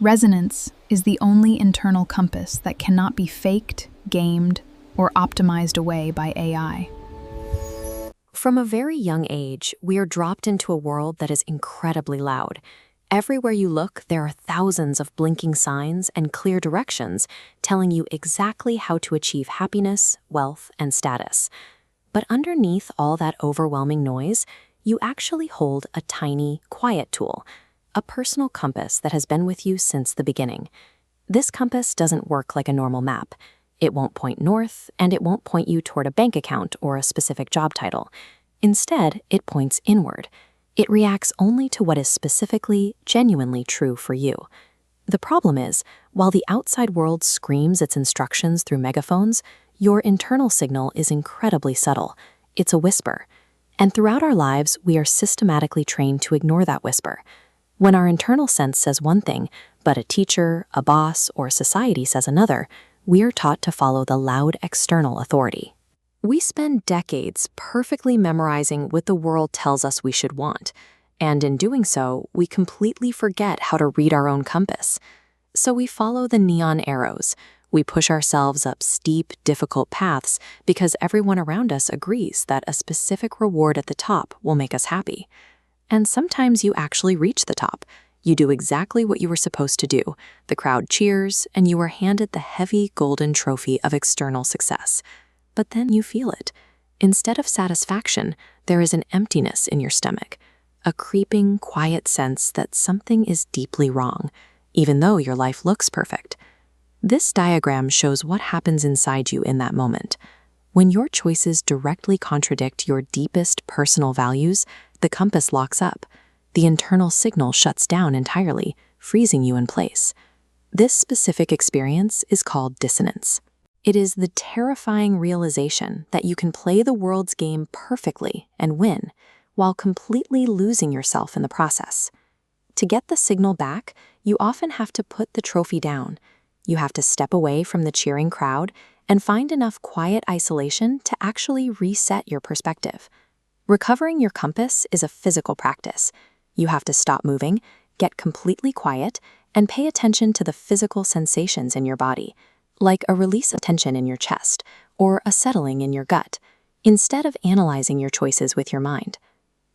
Resonance is the only internal compass that cannot be faked, gamed, or optimized away by AI. From a very young age, we are dropped into a world that is incredibly loud. Everywhere you look, there are thousands of blinking signs and clear directions telling you exactly how to achieve happiness, wealth, and status. But underneath all that overwhelming noise, you actually hold a tiny, quiet tool, a personal compass that has been with you since the beginning. This compass doesn't work like a normal map. It won't point north, and it won't point you toward a bank account or a specific job title. Instead, it points inward. It reacts only to what is specifically, genuinely true for you. The problem is, while the outside world screams its instructions through megaphones, your internal signal is incredibly subtle. It's a whisper. And throughout our lives, we are systematically trained to ignore that whisper. When our internal sense says one thing, but a teacher, a boss, or society says another, we are taught to follow the loud external authority. We spend decades perfectly memorizing what the world tells us we should want, and in doing so, we completely forget how to read our own compass. So we follow the neon arrows. We push ourselves up steep, difficult paths because everyone around us agrees that a specific reward at the top will make us happy. And sometimes you actually reach the top. You do exactly what you were supposed to do. The crowd cheers, and you are handed the heavy golden trophy of external success. But then you feel it. Instead of satisfaction, there is an emptiness in your stomach, a creeping, quiet sense that something is deeply wrong, even though your life looks perfect. This diagram shows what happens inside you in that moment. When your choices directly contradict your deepest personal values, the compass locks up. The internal signal shuts down entirely, freezing you in place. This specific experience is called dissonance. It is the terrifying realization that you can play the world's game perfectly and win, while completely losing yourself in the process. To get the signal back, you often have to put the trophy down. You have to step away from the cheering crowd and find enough quiet isolation to actually reset your perspective. Recovering your compass is a physical practice. You have to stop moving, get completely quiet, and pay attention to the physical sensations in your body, like a release of tension in your chest or a settling in your gut, instead of analyzing your choices with your mind.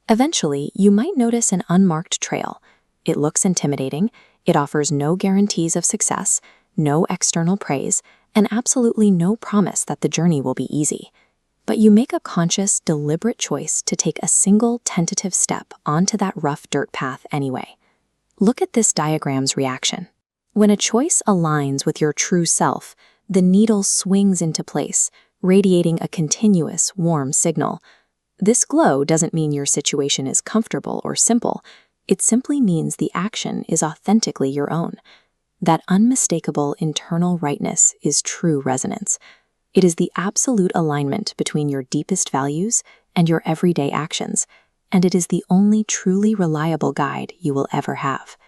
Eventually, you might notice an unmarked trail. It looks intimidating, it offers no guarantees of success, no external praise, and absolutely no promise that the journey will be easy. But you make a conscious, deliberate choice to take a single tentative step onto that rough dirt path anyway. Look at this diagram's reaction. When a choice aligns with your true self, the needle swings into place, radiating a continuous, warm signal. This glow doesn't mean your situation is comfortable or simple. It simply means the action is authentically your own. That unmistakable internal rightness is true resonance. It is the absolute alignment between your deepest values and your everyday actions, and it is the only truly reliable guide you will ever have.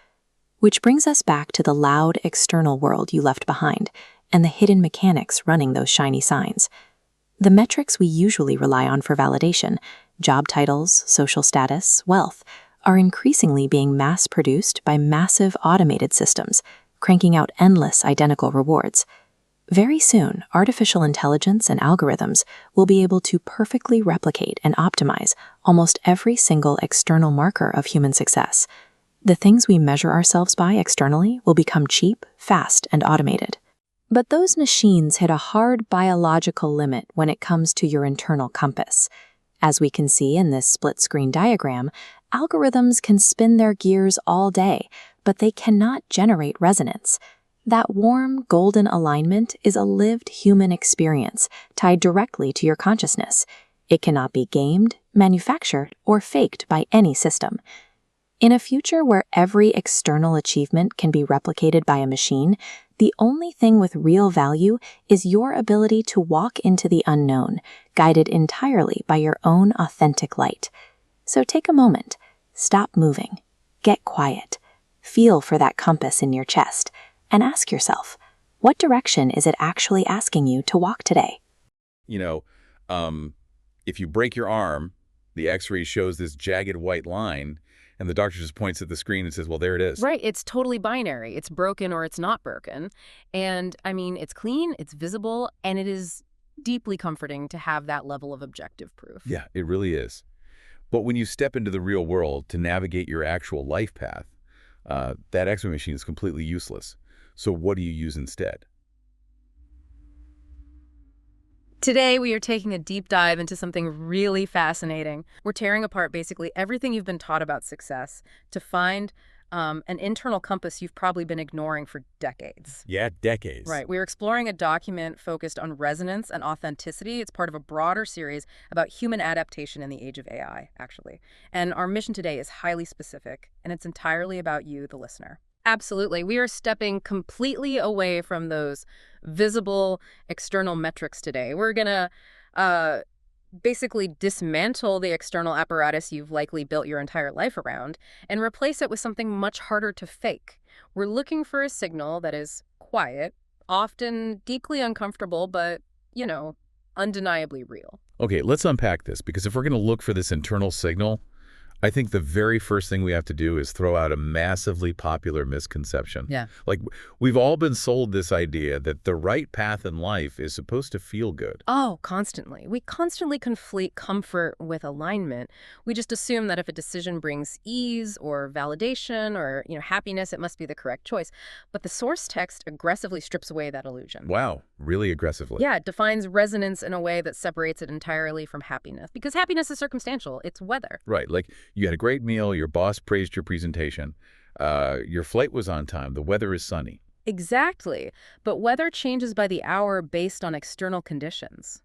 Which brings us back to the loud external world you left behind and the hidden mechanics running those shiny signs. The metrics we usually rely on for validation, job titles, social status, wealth, are increasingly being mass-produced by massive automated systems, cranking out endless identical rewards. Very soon, artificial intelligence and algorithms will be able to perfectly replicate and optimize almost every single external marker of human success. The things we measure ourselves by externally will become cheap, fast, and automated. But those machines hit a hard biological limit when it comes to your internal compass. As we can see in this split-screen diagram, algorithms can spin their gears all day, but they cannot generate resonance. That warm, golden alignment is a lived human experience tied directly to your consciousness. It cannot be gamed, manufactured, or faked by any system. In a future where every external achievement can be replicated by a machine, the only thing with real value is your ability to walk into the unknown, guided entirely by your own authentic light. So take a moment, stop moving, get quiet, feel for that compass in your chest, and ask yourself, what direction is it actually asking you to walk today? If you break your arm, the x-ray shows this jagged white line, And the doctor just points at the screen and says, well, there it is. Right. It's totally binary. It's broken or it's not broken. And I mean, it's clean, it's visible, and it is deeply comforting to have that level of objective proof. Yeah, it really is. But when you step into the real world to navigate your actual life path, that X-ray machine is completely useless. So what do you use instead? Today, we are taking a deep dive into something really fascinating. We're tearing apart basically everything you've been taught about success to find an internal compass you've probably been ignoring for decades. Yeah, decades. Right. We're exploring a document focused on resonance and authenticity. It's part of a broader series about human adaptation in the age of AI, actually. And our mission today is highly specific, and it's entirely about you, the listener. Absolutely. We are stepping completely away from those visible external metrics today. We're going to basically dismantle the external apparatus you've likely built your entire life around and replace it with something much harder to fake. We're looking for a signal that is quiet, often deeply uncomfortable, but, you know, undeniably real. Okay, let's unpack this, because if we're going to look for this internal signal, I think the very first thing we have to do is throw out a massively popular misconception. Yeah. Like, we've all been sold this idea that the right path in life is supposed to feel good. Oh, constantly. We constantly conflate comfort with alignment. We just assume that if a decision brings ease or validation or, happiness, it must be the correct choice. But the source text aggressively strips away that illusion. Wow, really aggressively. Yeah, it defines resonance in a way that separates it entirely from happiness. Because happiness is circumstantial. It's weather. Right, like you had a great meal, your boss praised your presentation, your flight was on time, the weather is sunny. Exactly. But weather changes by the hour based on external conditions.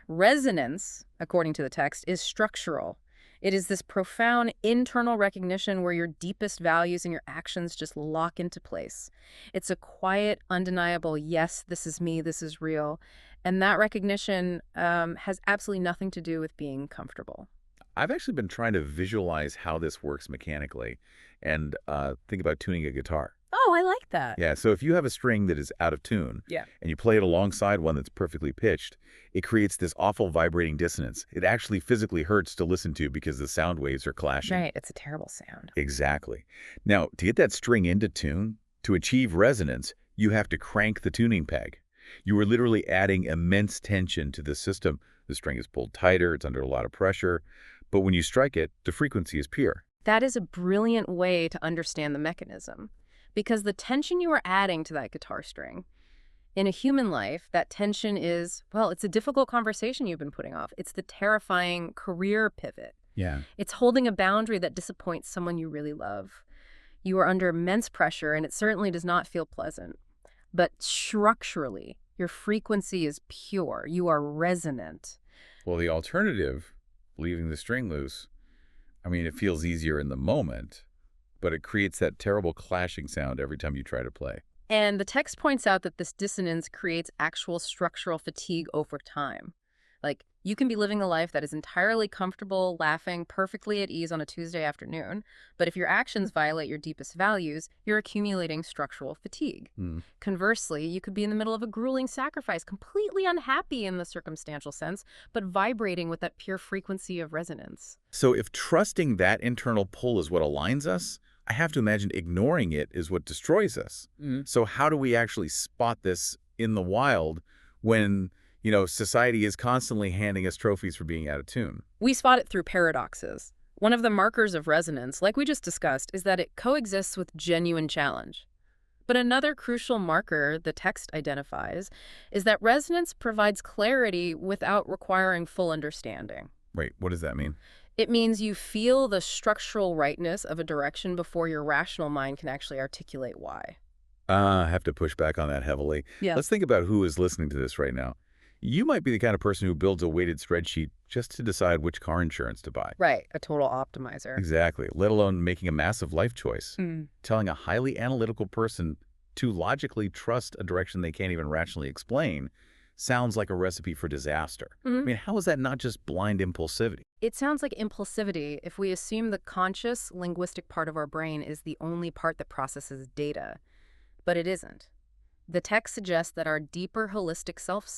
Resonance, according to the text, is structural. It is this profound internal recognition where your deepest values and your actions just lock into place. It's a quiet, undeniable, yes, this is me, this is real. And that recognition has absolutely nothing to do with being comfortable. I've actually been trying to visualize how this works mechanically and think about tuning a guitar. Oh, I like that. Yeah, so if you have a string that is out of tune and you play it alongside one that's perfectly pitched, it creates this awful vibrating dissonance. It actually physically hurts to listen to because the sound waves are clashing. Right, it's a terrible sound. Exactly. Now, to get that string into tune, to achieve resonance, you have to crank the tuning peg. You are literally adding immense tension to the system. The string is pulled tighter, it's under a lot of pressure. But when you strike it, the frequency is pure. That is a brilliant way to understand the mechanism. Because the tension you are adding to that guitar string, in a human life, that tension is, well, it's a difficult conversation you've been putting off. It's the terrifying career pivot. Yeah. It's holding a boundary that disappoints someone you really love. You are under immense pressure, and it certainly does not feel pleasant. But structurally, your frequency is pure. You are resonant. Well, the alternative, leaving the string loose, I mean, it feels easier in the moment, but it creates that terrible clashing sound every time you try to play. And the text points out that this dissonance creates actual structural fatigue over time. Like, you can be living a life that is entirely comfortable, laughing, perfectly at ease on a Tuesday afternoon, but if your actions violate your deepest values, you're accumulating structural fatigue. Conversely, you could be in the middle of a grueling sacrifice, completely unhappy in the circumstantial sense, but vibrating with that pure frequency of resonance. So if trusting that internal pull is what aligns us, I have to imagine ignoring it is what destroys us. So how do we actually spot this in the wild when, society is constantly handing us trophies for being out of tune? We spot it through paradoxes. One of the markers of resonance, like we just discussed, is that it coexists with genuine challenge. But another crucial marker the text identifies is that resonance provides clarity without requiring full understanding. Wait, what does that mean? It means you feel the structural rightness of a direction before your rational mind can actually articulate why. I have to push back on that heavily. Yeah. Let's think about who is listening to this right now. You might be the kind of person who builds a weighted spreadsheet just to decide which car insurance to buy. Right, a total optimizer. Exactly, let alone making a massive life choice. Telling a highly analytical person to logically trust a direction they can't even rationally explain sounds like a recipe for disaster. I mean, how is that not just blind impulsivity? It sounds like impulsivity if we assume the conscious linguistic part of our brain is the only part that processes data. But it isn't. The text suggests that our deeper holistic self,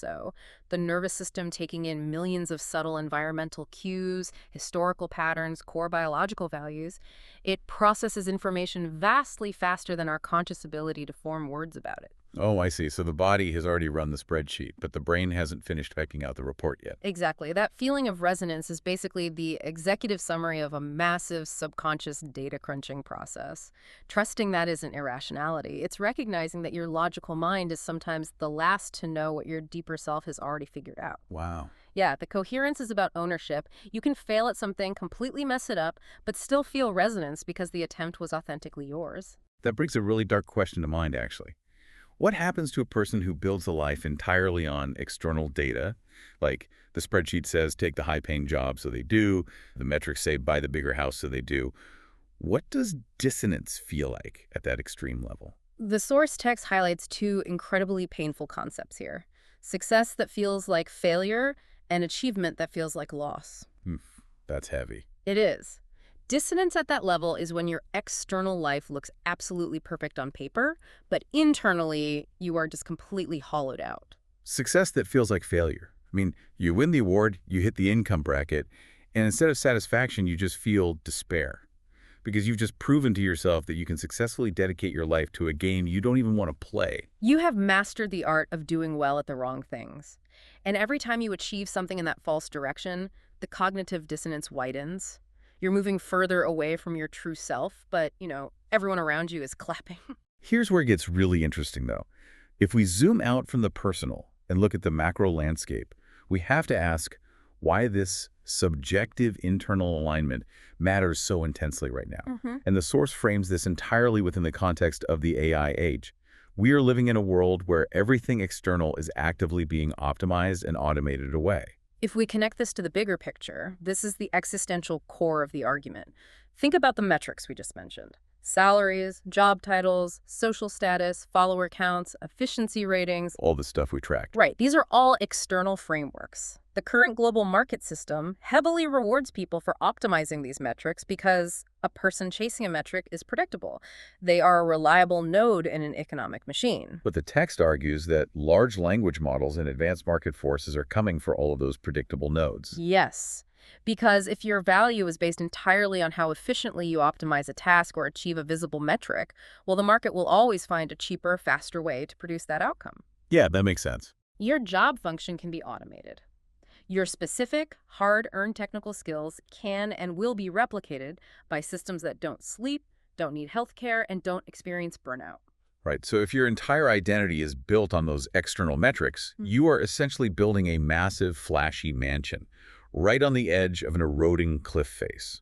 the nervous system taking in millions of subtle environmental cues, historical patterns, core biological values, it processes information vastly faster than our conscious ability to form words about it. Oh, I see. So the body has already run the spreadsheet, but the brain hasn't finished typing out the report yet. Exactly. That feeling of resonance is basically the executive summary of a massive subconscious data crunching process. Trusting that isn't irrationality. It's recognizing that your logical mind is sometimes the last to know what your deeper self has already figured out. Wow. Yeah, the coherence is about ownership. You can fail at something, completely mess it up, but still feel resonance because the attempt was authentically yours. That brings a really dark question to mind, actually. What happens to a person who builds a life entirely on external data? Like the spreadsheet says, take the high-paying job, so they do. The metrics say, buy the bigger house, so they do. What does dissonance feel like at that extreme level? The source text highlights two incredibly painful concepts here. Success that feels like failure and achievement that feels like loss. That's heavy. It is. Dissonance at that level is when your external life looks absolutely perfect on paper, but internally you are just completely hollowed out. Success that feels like failure. I mean, you win the award, you hit the income bracket, and instead of satisfaction, you just feel despair. Because you've just proven to yourself that you can successfully dedicate your life to a game you don't even want to play. You have mastered the art of doing well at the wrong things. And every time you achieve something in that false direction, the cognitive dissonance widens. You're moving further away from your true self, but, everyone around you is clapping. Here's where it gets really interesting, though. If we zoom out from the personal and look at the macro landscape, we have to ask why this subjective internal alignment matters so intensely right now. And the source frames this entirely within the context of the AI age. We are living in a world where everything external is actively being optimized and automated away. If we connect this to the bigger picture, this is the existential core of the argument. Think about the metrics we just mentioned. Salaries, job titles, social status, follower counts, efficiency ratings. All the stuff we tracked. Right. These are all external frameworks. The current global market system heavily rewards people for optimizing these metrics because a person chasing a metric is predictable. They are a reliable node in an economic machine. But the text argues that large language models and advanced market forces are coming for all of those predictable nodes. Yes. Because if your value is based entirely on how efficiently you optimize a task or achieve a visible metric, well, the market will always find a cheaper, faster way to produce that outcome. Yeah, that makes sense. Your job function can be automated. Your specific, hard-earned technical skills can and will be replicated by systems that don't sleep, don't need healthcare, and don't experience burnout. Right, so if your entire identity is built on those external metrics, you are essentially building a massive, flashy mansion right on the edge of an eroding cliff face.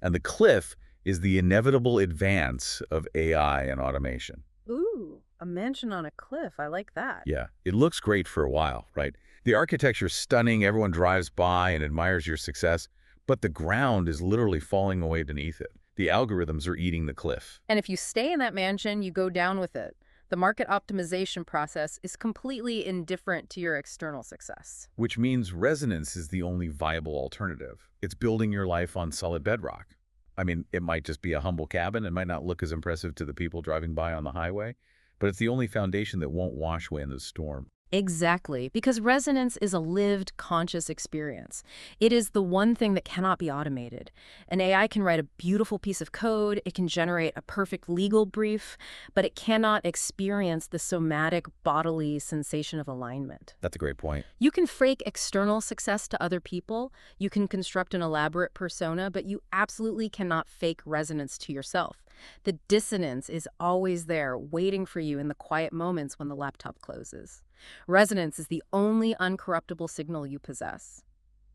And the cliff is the inevitable advance of AI and automation. Ooh, a mansion on a cliff. I like that. Yeah, it looks great for a while, right? The architecture's stunning, everyone drives by and admires your success, but the ground is literally falling away beneath it. The algorithms are eating the cliff. And if you stay in that mansion, you go down with it. The market optimization process is completely indifferent to your external success. Which means resonance is the only viable alternative. It's building your life on solid bedrock. I mean, it might just be a humble cabin. It might not look as impressive to the people driving by on the highway, but it's the only foundation that won't wash away in the storm. Exactly, because resonance is a lived, conscious experience. It is the one thing that cannot be automated. An AI can write a beautiful piece of code, it can generate a perfect legal brief, but it cannot experience the somatic, bodily sensation of alignment. That's a great point. You can fake external success to other people, you can construct an elaborate persona, but you absolutely cannot fake resonance to yourself. The dissonance is always there, waiting for you in the quiet moments when the laptop closes. Resonance is the only uncorruptible signal you possess.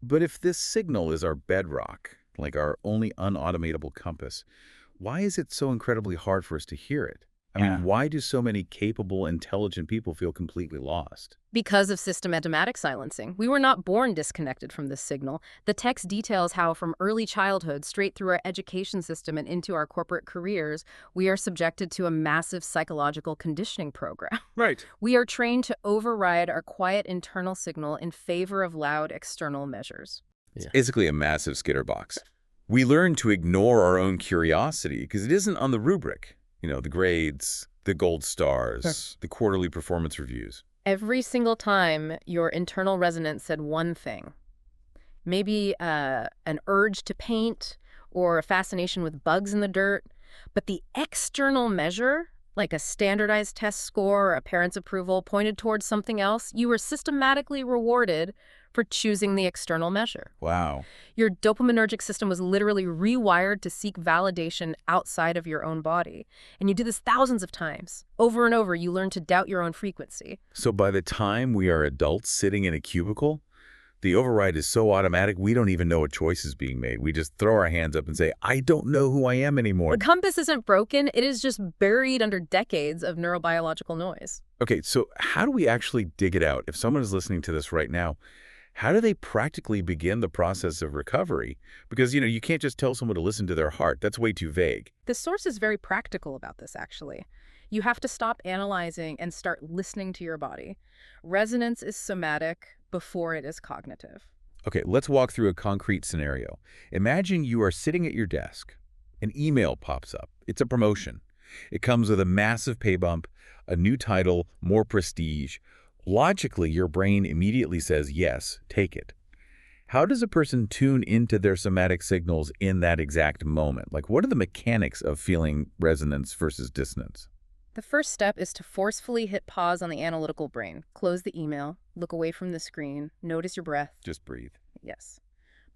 But if this signal is our bedrock, like our only unautomatable compass, why is it so incredibly hard for us to hear it? I mean, why do so many capable, intelligent people feel completely lost? Because of systematic silencing. We were not born disconnected from this signal. The text details how from early childhood, straight through our education system and into our corporate careers, we are subjected to a massive psychological conditioning program. Right. We are trained to override our quiet internal signal in favor of loud external measures. It's basically a massive skitterbox. We learn to ignore our own curiosity because it isn't on the rubric. The grades, the gold stars, the quarterly performance reviews. Every single time your internal resonance said one thing, maybe an urge to paint or a fascination with bugs in the dirt, but the external measure, like a standardized test score or a parent's approval, pointed towards something else, you were systematically rewarded for choosing the external measure. Wow. Your dopaminergic system was literally rewired to seek validation outside of your own body. And you do this thousands of times. Over and over, you learn to doubt your own frequency. So by the time we are adults sitting in a cubicle, the override is so automatic we don't even know a choice is being made. We just throw our hands up and say, I don't know who I am anymore. The compass isn't broken. It is just buried under decades of neurobiological noise. Okay, so how do we actually dig it out? If someone is listening to this right now, how do they practically begin the process of recovery? Because, you can't just tell someone to listen to their heart. That's way too vague. The source is very practical about this, actually. You have to stop analyzing and start listening to your body. Resonance is somatic before it is cognitive. Okay, let's walk through a concrete scenario. Imagine you are sitting at your desk. An email pops up. It's a promotion. It comes with a massive pay bump, a new title, more prestige. Logically, your brain immediately says, yes, take it. How does a person tune into their somatic signals in that exact moment? Like, what are the mechanics of feeling resonance versus dissonance? The first step is to forcefully hit pause on the analytical brain. Close the email, look away from the screen, notice your breath. Just breathe. Yes.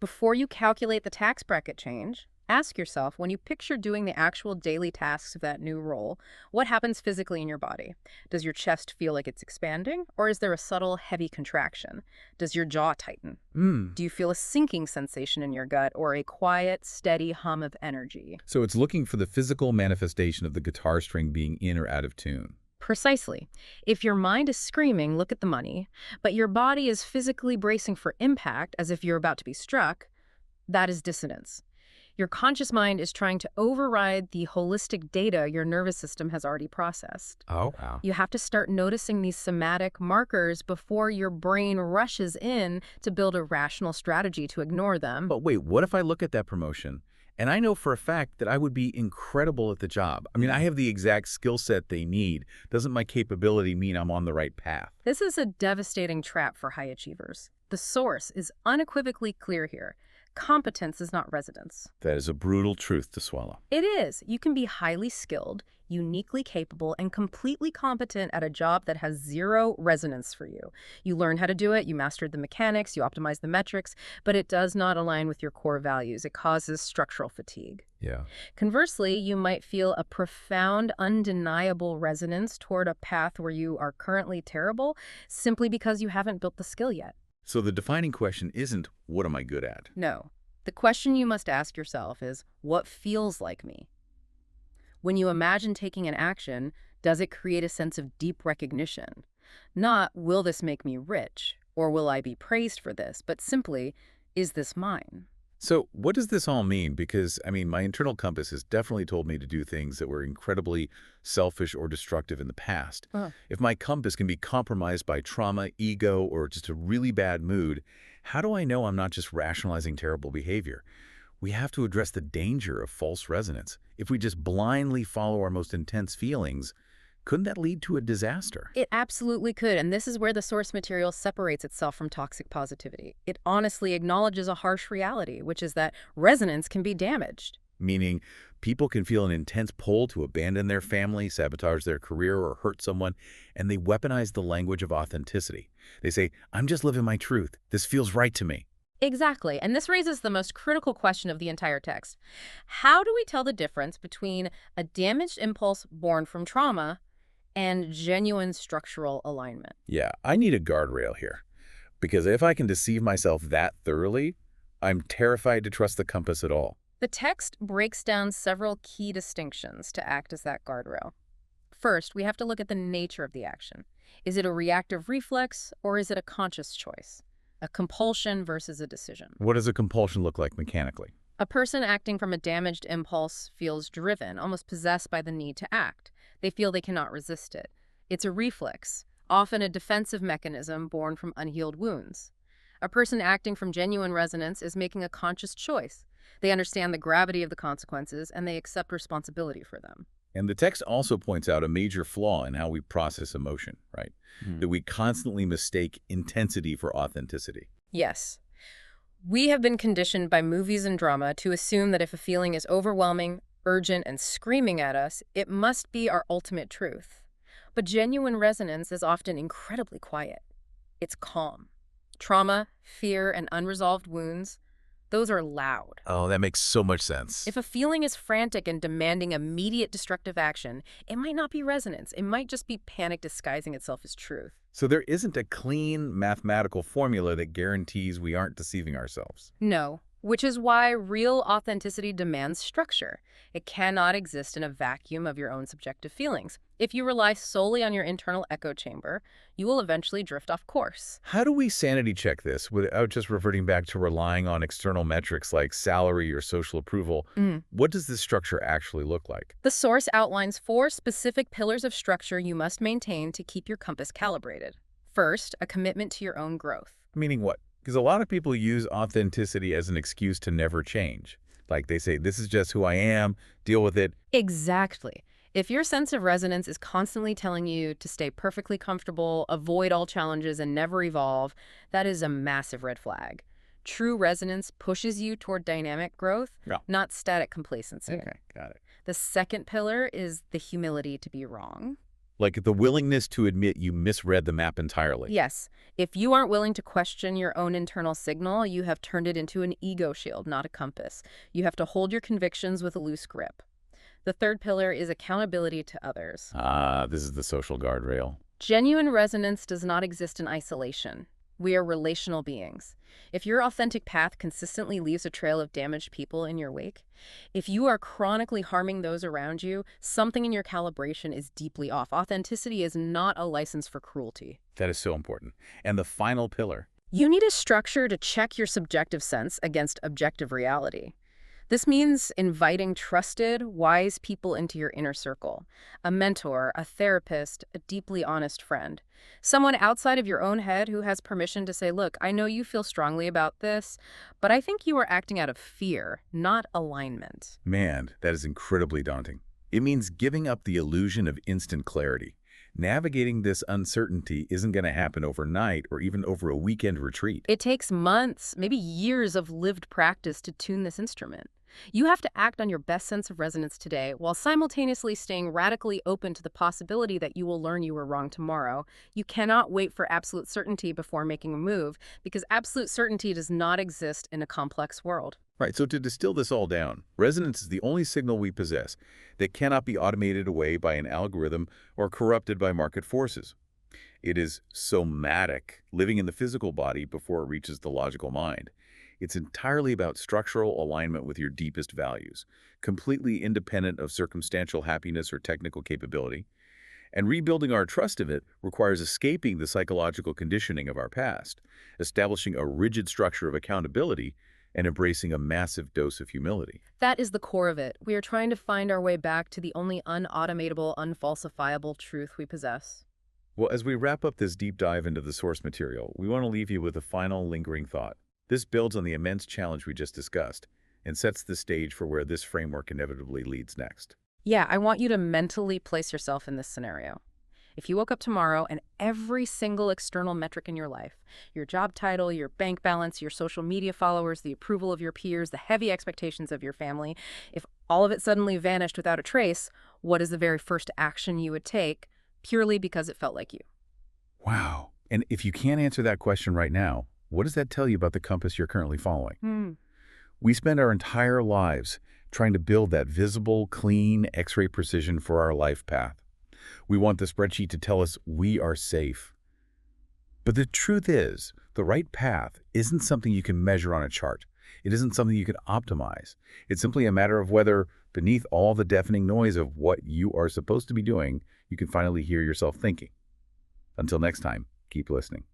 Before you calculate the tax bracket change, ask yourself, when you picture doing the actual daily tasks of that new role, what happens physically in your body? Does your chest feel like it's expanding, or is there a subtle, heavy contraction? Does your jaw tighten? Do you feel a sinking sensation in your gut, or a quiet, steady hum of energy? So it's looking for the physical manifestation of the guitar string being in or out of tune. Precisely. If your mind is screaming, look at the money, but your body is physically bracing for impact as if you're about to be struck, that is dissonance. Your conscious mind is trying to override the holistic data your nervous system has already processed. Oh, wow. You have to start noticing these somatic markers before your brain rushes in to build a rational strategy to ignore them. But wait, what if I look at that promotion and I know for a fact that I would be incredible at the job? I mean, I have the exact skill set they need. Doesn't my capability mean I'm on the right path? This is a devastating trap for high achievers. The source is unequivocally clear here. Competence is not residence. That is a brutal truth to swallow. It is. You can be highly skilled, uniquely capable, and completely competent at a job that has zero resonance for you. You learn how to do it, you mastered the mechanics, you optimize the metrics, but it does not align with your core values. It causes structural fatigue. Yeah. Conversely, you might feel a profound, undeniable resonance toward a path where you are currently terrible simply because you haven't built the skill yet. So the defining question isn't, what am I good at? No. The question you must ask yourself is, what feels like me? When you imagine taking an action, does it create a sense of deep recognition? Not, will this make me rich, or will I be praised for this, but simply, is this mine? So what does this all mean? Because, my internal compass has definitely told me to do things that were incredibly selfish or destructive in the past. If my compass can be compromised by trauma, ego, or just a really bad mood, how do I know I'm not just rationalizing terrible behavior? We have to address the danger of false resonance. If we just blindly follow our most intense feelings, couldn't that lead to a disaster? It absolutely could, and this is where the source material separates itself from toxic positivity. It honestly acknowledges a harsh reality, which is that resonance can be damaged. Meaning, people can feel an intense pull to abandon their family, sabotage their career, or hurt someone, and they weaponize the language of authenticity. They say, I'm just living my truth. This feels right to me. Exactly, and this raises the most critical question of the entire text. How do we tell the difference between a damaged impulse born from trauma and genuine structural alignment? Yeah, I need a guardrail here. Because if I can deceive myself that thoroughly, I'm terrified to trust the compass at all. The text breaks down several key distinctions to act as that guardrail. First, we have to look at the nature of the action. Is it a reactive reflex, or is it a conscious choice? A compulsion versus a decision. What does a compulsion look like mechanically? A person acting from a damaged impulse feels driven, almost possessed by the need to act. They feel they cannot resist it. It's a reflex, often a defensive mechanism born from unhealed wounds. A person acting from genuine resonance is making a conscious choice. They understand the gravity of the consequences, and they accept responsibility for them. And the text also points out a major flaw in how we process emotion, right? That we constantly mistake intensity for authenticity. Yes. We have been conditioned by movies and drama to assume that if a feeling is overwhelming, urgent, and screaming at us, it must be our ultimate truth. But genuine resonance is often incredibly quiet. It's calm. Trauma, fear, and unresolved wounds, those are loud. Oh, that makes so much sense. If a feeling is frantic and demanding immediate destructive action, it might not be resonance. It might just be panic disguising itself as truth. So there isn't a clean mathematical formula that guarantees we aren't deceiving ourselves. No, which is why real authenticity demands structure. It cannot exist in a vacuum of your own subjective feelings. If you rely solely on your internal echo chamber, you will eventually drift off course. How do we sanity check this without just reverting back to relying on external metrics like salary or social approval? What does this structure actually look like? The source outlines 4 specific pillars of structure you must maintain to keep your compass calibrated. First, a commitment to your own growth. Meaning what? Because a lot of people use authenticity as an excuse to never change. Like they say, this is just who I am, deal with it. Exactly. If your sense of resonance is constantly telling you to stay perfectly comfortable, avoid all challenges, and never evolve, that is a massive red flag. True resonance pushes you toward dynamic growth, not static complacency. Okay, got it. The second pillar is the humility to be wrong. Like the willingness to admit you misread the map entirely. Yes. If you aren't willing to question your own internal signal, you have turned it into an ego shield, not a compass. You have to hold your convictions with a loose grip. The third pillar is accountability to others. This is the social guardrail. Genuine resonance does not exist in isolation. We are relational beings. If your authentic path consistently leaves a trail of damaged people in your wake, if you are chronically harming those around you, something in your calibration is deeply off. Authenticity is not a license for cruelty. That is so important. And the final pillar. You need a structure to check your subjective sense against objective reality. This means inviting trusted, wise people into your inner circle. A mentor, a therapist, a deeply honest friend. Someone outside of your own head who has permission to say, look, I know you feel strongly about this, but I think you are acting out of fear, not alignment. Man, that is incredibly daunting. It means giving up the illusion of instant clarity. Navigating this uncertainty isn't going to happen overnight or even over a weekend retreat. It takes months, maybe years of lived practice to tune this instrument. You have to act on your best sense of resonance today while simultaneously staying radically open to the possibility that you will learn you were wrong tomorrow. You cannot wait for absolute certainty before making a move because absolute certainty does not exist in a complex world. Right, so to distill this all down, resonance is the only signal we possess that cannot be automated away by an algorithm or corrupted by market forces. It is somatic, living in the physical body before it reaches the logical mind. It's entirely about structural alignment with your deepest values, completely independent of circumstantial happiness or technical capability. And rebuilding our trust of it requires escaping the psychological conditioning of our past, establishing a rigid structure of accountability, and embracing a massive dose of humility. That is the core of it. We are trying to find our way back to the only unautomatable, unfalsifiable truth we possess. Well, as we wrap up this deep dive into the source material, we want to leave you with a final lingering thought. This builds on the immense challenge we just discussed and sets the stage for where this framework inevitably leads next. Yeah, I want you to mentally place yourself in this scenario. If you woke up tomorrow and every single external metric in your life, your job title, your bank balance, your social media followers, the approval of your peers, the heavy expectations of your family, if all of it suddenly vanished without a trace, what is the very first action you would take purely because it felt like you? Wow. And if you can't answer that question right now, what does that tell you about the compass you're currently following? We spend our entire lives trying to build that visible, clean, X-ray precision for our life path. We want the spreadsheet to tell us we are safe. But the truth is, the right path isn't something you can measure on a chart. It isn't something you can optimize. It's simply a matter of whether, beneath all the deafening noise of what you are supposed to be doing, you can finally hear yourself thinking. Until next time, keep listening.